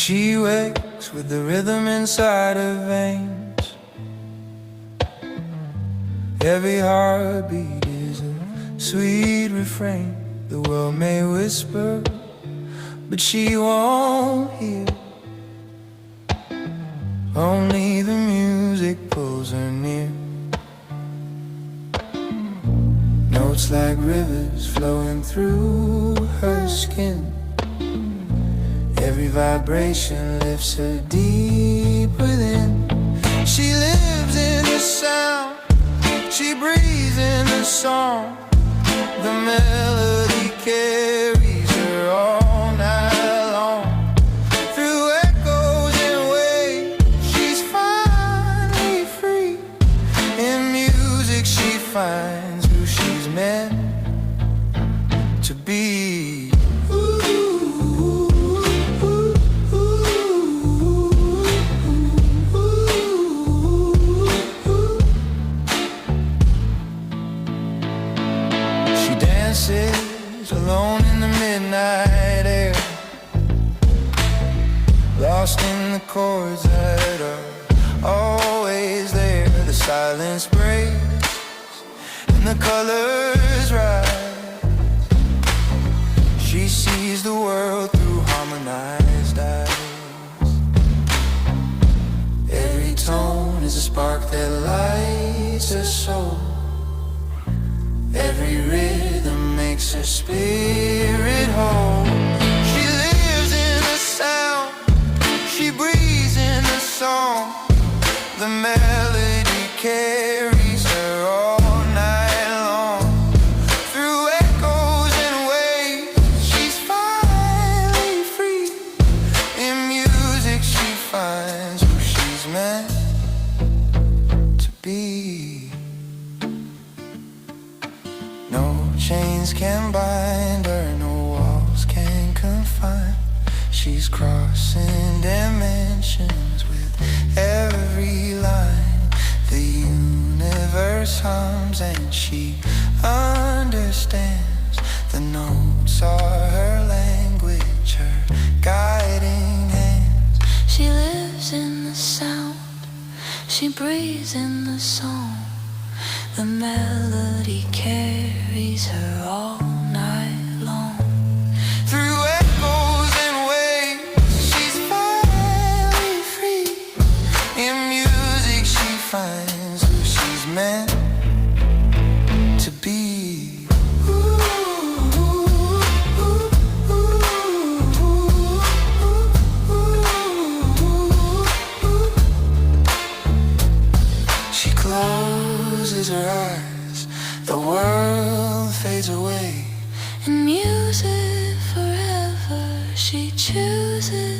She wakes with the rhythm inside her veins. Every heartbeat is a sweet refrain. The world may whisper, but she won't hear. Only the music pulls her near. Notes like rivers flowing through her skin. Every vibration lifts her deep within. She lives in the sound, she breathes in the song. The melody carries her all night long. Through echoes and waves, she's finally free. In music she finds who she's meant to be. Dances alone in the midnight air, lost in the chords that are always there. The silence breaks and the colors rise. She sees the world through harmonized eyes. Every tone is a spark that lights her soul. Every rhythm makes her spirit whole. She lives in the sound, she breathes in the song. The melody carries her all night long. Through echoes and waves, she's finally free. In music she finds who she's meant to be. No chains can bind her, no walls can confine. She's crossing dimensions with every line. The universe hums and she understands. The notes are her language, her guiding hands. She lives in the sound, she breathes in the song. The melody carries her all night long. Through echoes and waves, she's finally free. In music she finds who she's meant to be. She closes her eyes, the world fades away. In music forever she chooses